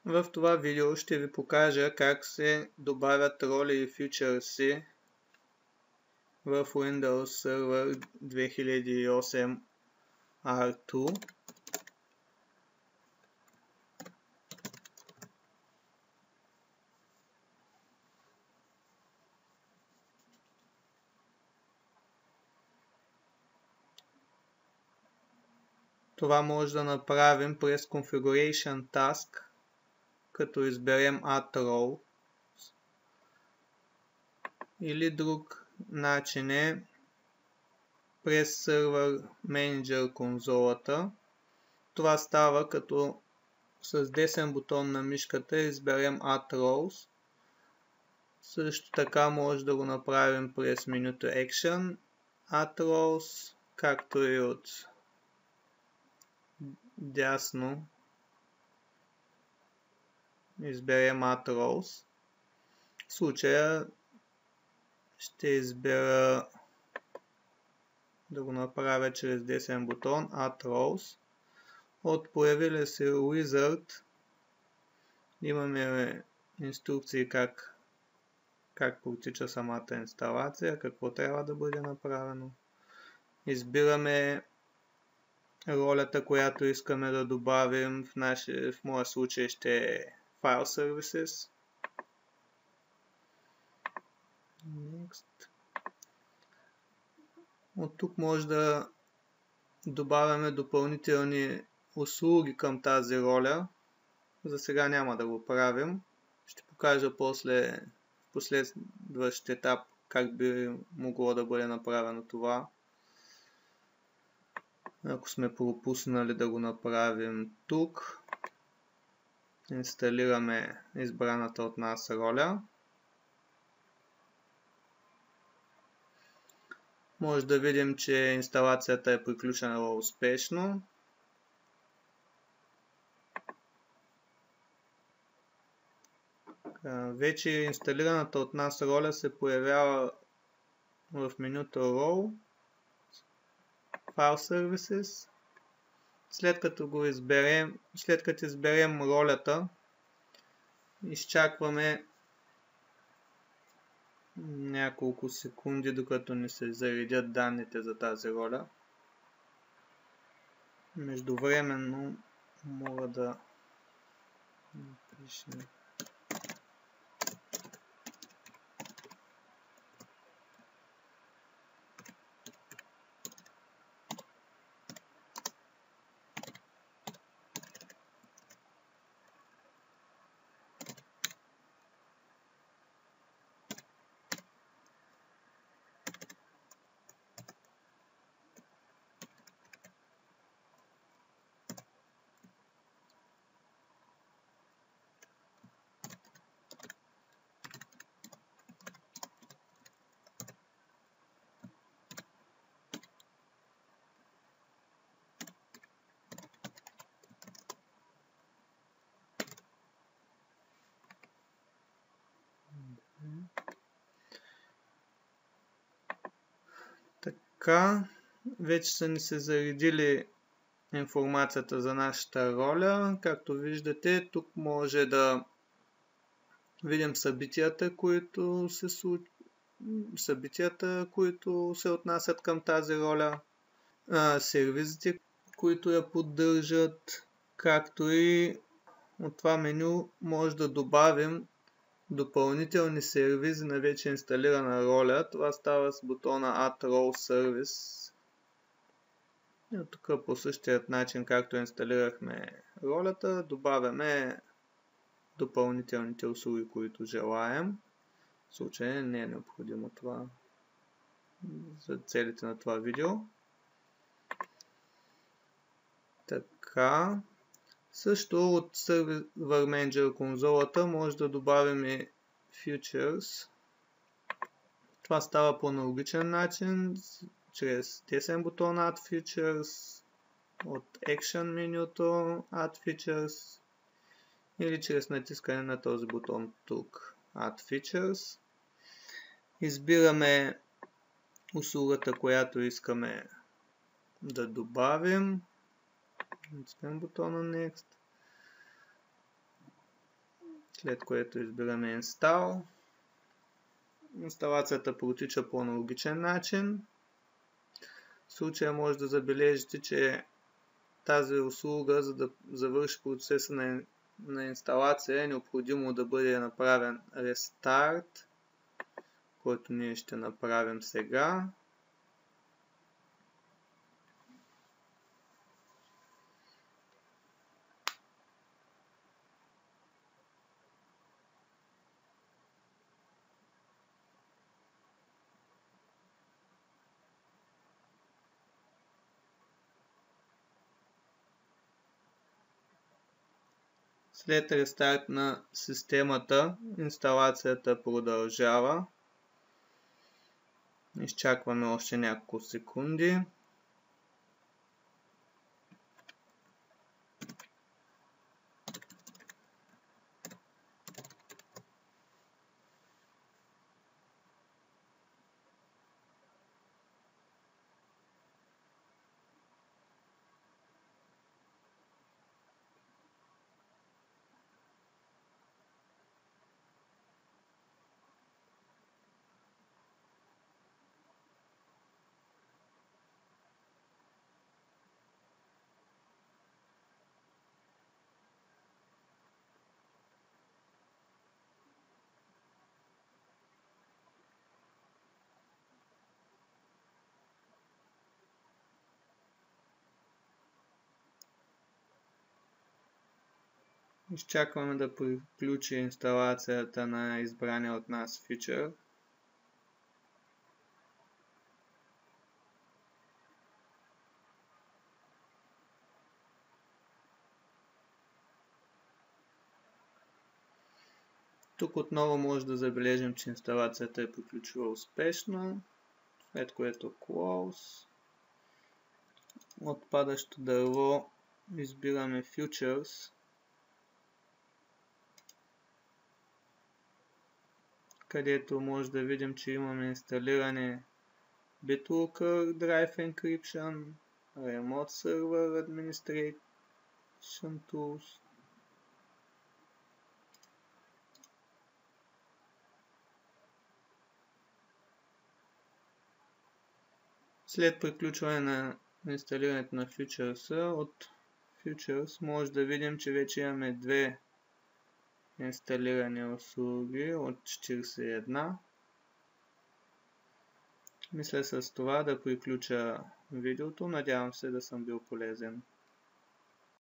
В това видео ще ви покажа как се добавят роли и фючърси в Windows Server 2008 R2. Това може да направим през Configuration Task, като изберем Add Role. Или друг начин е през Server Manager конзолата. Това става като с десен бутон на мишката изберем Add Roles. Също така може да го направим през менюто Action, Add Roles, както и от дясно изберем Add Roles. В случая ще избера да го направя чрез десен бутон Add Roles. От появили се Wizard имаме инструкции как протича самата инсталация, какво трябва да бъде направено. Избираме ролята, която искаме да добавим. В моя случай ще е File Services. Next. От тук може да добавяме допълнителни услуги към тази роля. За сега няма да го правим. Ще покажа после в последващ етап как би могло да бъде направено това. Ако сме пропуснали да го направим тук, инсталираме избраната от нас роля. Може да видим, че инсталацията е приключена успешно. Вече инсталираната от нас роля се появява в менюто Role, File Services. След като изберем ролята, изчакваме няколко секунди, докато ни се заредят данните за тази роля. Междувременно мога да напишем така. Вече са ни се заредили информацията за нашата роля. Както виждате, тук може да видим събитията, които се отнасят към тази роля, сервизите, които я поддържат, както и от това меню може да добавим допълнителни сервизи на вече инсталирана роля. Това става с бутона Add Role Service. И от тук по същият начин, както инсталирахме ролята, добавяме допълнителните услуги, които желаем. В случая не е необходимо това за целите на това видео. Така. Също от Server Manager конзолата може да добавим и Features. Това става по аналогичен начин, чрез десен бутон Add Features, от Action менюто Add Features или чрез натискане на този бутон тук Add Features. Избираме услугата, която искаме да добавим. Натискаме бутона Next. след което избираме Install. Инсталацията протича по аналогичен начин. В случая може да забележите, че тази услуга, за да завърши процеса на инсталация, е необходимо да бъде направен рестарт, който ние ще направим сега. След рестарт на системата, инсталацията продължава. Изчакваме още няколко секунди. Изчакваме да приключи инсталацията на избрания от нас фичър. Тук отново може да забележим, че инсталацията е приключила успешно, след което Close. От падащо дърво избираме Futures, където може да видим, че имаме инсталиране BitLocker, Drive Encryption, Remote Server Administration Tools. След приключване на инсталирането на Futures, от Futures може да видим, че вече имаме две инсталирани услуги от 41. Мисля с това да приключа видеото. Надявам се да съм бил полезен.